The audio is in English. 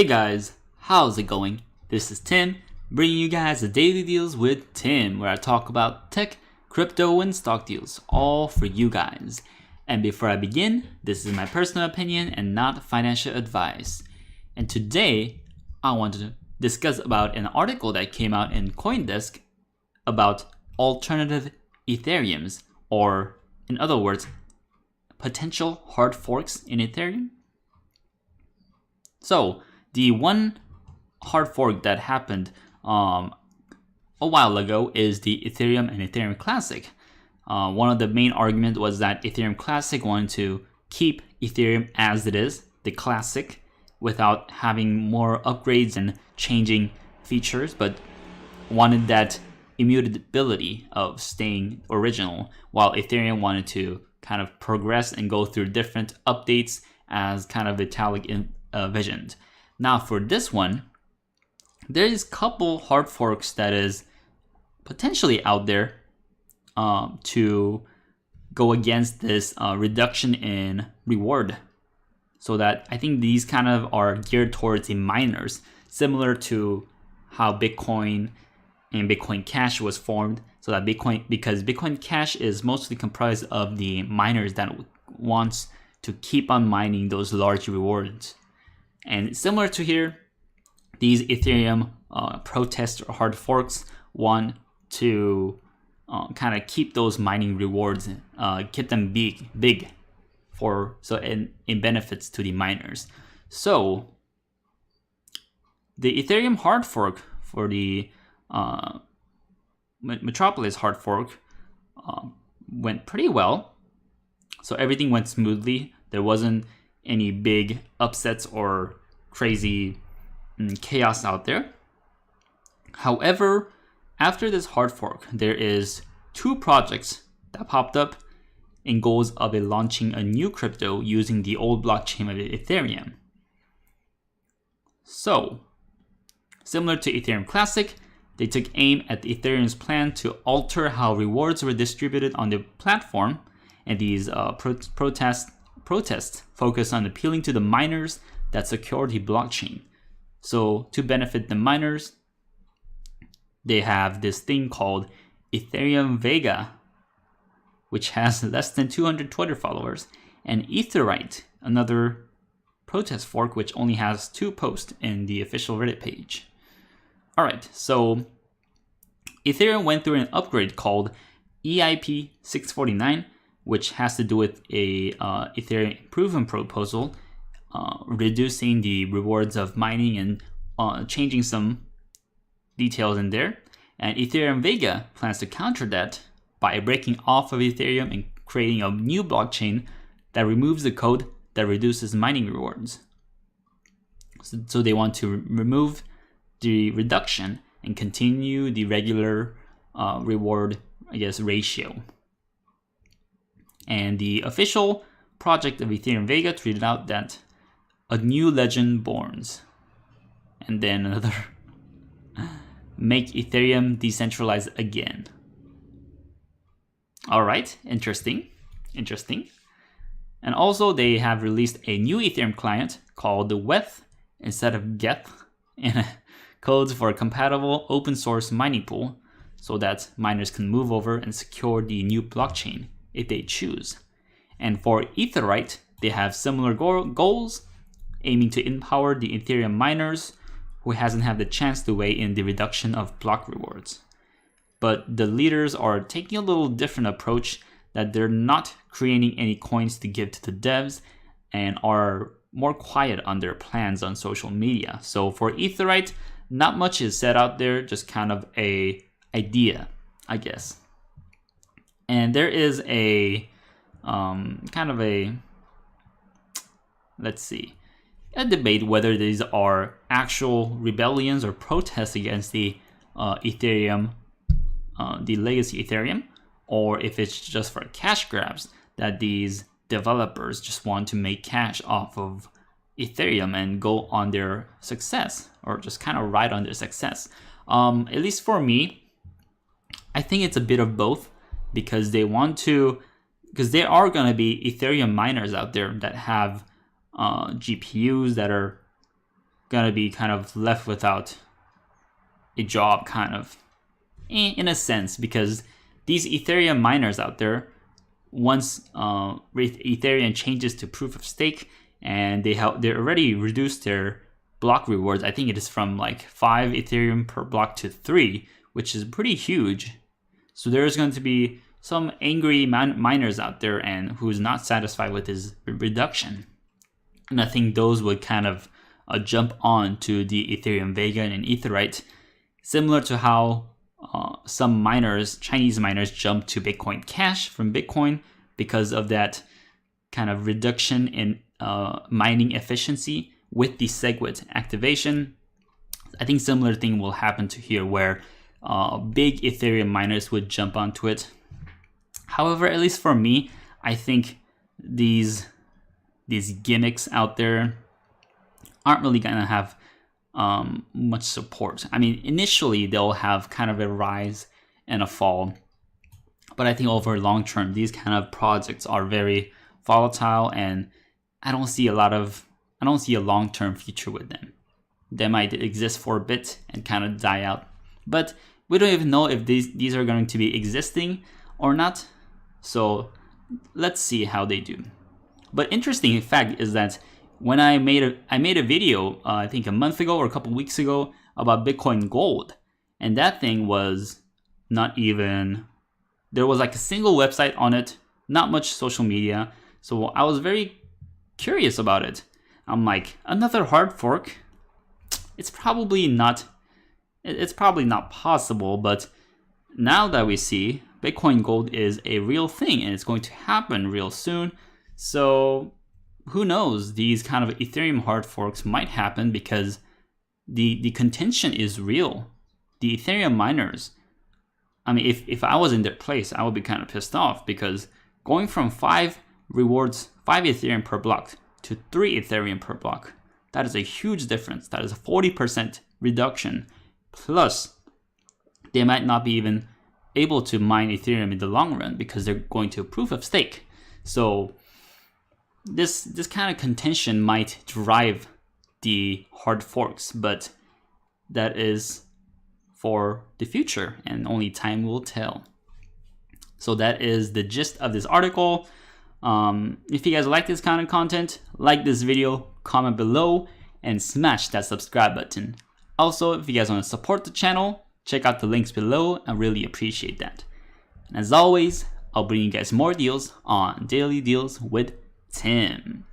Hey guys, how's it going? This is Tim, bringing you guys the Daily Deals with Tim, where I talk about tech, crypto, and stock deals, all for you guys. And before I begin, this is my personal opinion and not financial advice. And today, I want to discuss about an article that came out in CoinDesk about alternative Ethereums, or in other words, potential hard forks in Ethereum. So, the one hard fork that happened a while ago is the Ethereum and Ethereum Classic. One of the main arguments was that Ethereum Classic wanted to keep Ethereum as it is, the Classic, without having more upgrades and changing features, but wanted that immutability of staying original, while Ethereum wanted to kind of progress and go through different updates as kind of Vitalik envisioned. Now for this one, there is a couple hard forks that is potentially out there to go against this reduction in reward. So that I think these kind of are geared towards the miners, similar to how Bitcoin and Bitcoin Cash was formed. So that because Bitcoin Cash is mostly comprised of the miners that wants to keep on mining those large rewards. And similar to here, these Ethereum protest or hard forks want to kind of keep those mining rewards, keep them big for in benefits to the miners. So the Ethereum hard fork for the Metropolis hard fork went pretty well. So everything went smoothly. There wasn't any big upsets or crazy chaos out there. However, after this hard fork, there is two projects that popped up in goals of launching a new crypto using the old blockchain of Ethereum. So, similar to Ethereum Classic, they took aim at Ethereum's plan to alter how rewards were distributed on the platform, and these protests focus on appealing to the miners that secure the blockchain. So to benefit the miners, they have this thing called Ethereum Vega, which has less than 200 Twitter followers, and Etherite, another protest fork which only has 2 posts in the official Reddit page. Alright, so Ethereum went through an upgrade called EIP 649, which has to do with a Ethereum improvement proposal, reducing the rewards of mining and changing some details in there. And Ethereum Vega plans to counter that by breaking off of Ethereum and creating a new blockchain that removes the code that reduces mining rewards. So they want to remove the reduction and continue the regular reward, ratio. And the official project of Ethereum Vega tweeted out that a new legend borns. And then another, make Ethereum decentralized again. Alright, interesting. And also they have released a new Ethereum client called the Weth instead of Geth, and codes for a compatible open source mining pool so that miners can move over and secure the new blockchain if they choose. And for Etherite, they have similar goals, aiming to empower the Ethereum miners who hasn't had the chance to weigh in the reduction of block rewards. But the leaders are taking a little different approach, that they're not creating any coins to give to the devs and are more quiet on their plans on social media. So for Etherite, not much is said out there, just kind of a idea, I guess. And there is a a debate whether these are actual rebellions or protests against the Ethereum, the legacy Ethereum, or if it's just for cash grabs, that these developers just want to make cash off of Ethereum and go on their success, or just kind of ride on their success. At least for me, I think it's a bit of both, because there are going to be Ethereum miners out there that have GPUs that are gonna be kind of left without a job, kind of, in a sense, because these Ethereum miners out there, once Ethereum changes to proof of stake, and they already reduced their block rewards. I think it is from like 5 Ethereum per block to 3, which is pretty huge. So there's going to be some angry miners out there and who's not satisfied with this reduction. And I think those would kind of jump on to the Ethereum Vega and Etherite, similar to how some miners, Chinese miners, jumped to Bitcoin Cash from Bitcoin because of that kind of reduction in mining efficiency with the SegWit activation. I think similar thing will happen to here, where big Ethereum miners would jump onto it. However, at least for me, I think these gimmicks out there aren't really gonna have much support. I mean, initially they'll have kind of a rise and a fall, but I think over long term, these kind of projects are very volatile, and I don't see a long-term future with them. They might exist for a bit and kind of die out, but we don't even know if these are going to be existing or not. So let's see how they do. But interesting fact is that when I made a video, I think a month ago or a couple weeks ago, about Bitcoin Gold, and that thing was not even, there was like a single website on it, not much social media. So I was very curious about it. I'm like, another hard fork? It's probably not possible, but now that we see Bitcoin Gold is a real thing and it's going to happen real soon. So who knows, these kind of Ethereum hard forks might happen because the contention is real. The Ethereum miners, I mean, if I was in their place, I would be kind of pissed off, because going from 5 Ethereum per block to 3 Ethereum per block, that is a huge difference. That is a 40% reduction. Plus, they might not be even able to mine Ethereum in the long run because they're going to proof of stake. So this kind of contention might drive the hard forks, but that is for the future and only time will tell. So that is the gist of this article. If you guys like this kind of content, like this video, comment below, and smash that subscribe button. Also, if you guys want to support the channel, check out the links below. I really appreciate that. And as always, I'll bring you guys more deals on Daily Deals with Tim.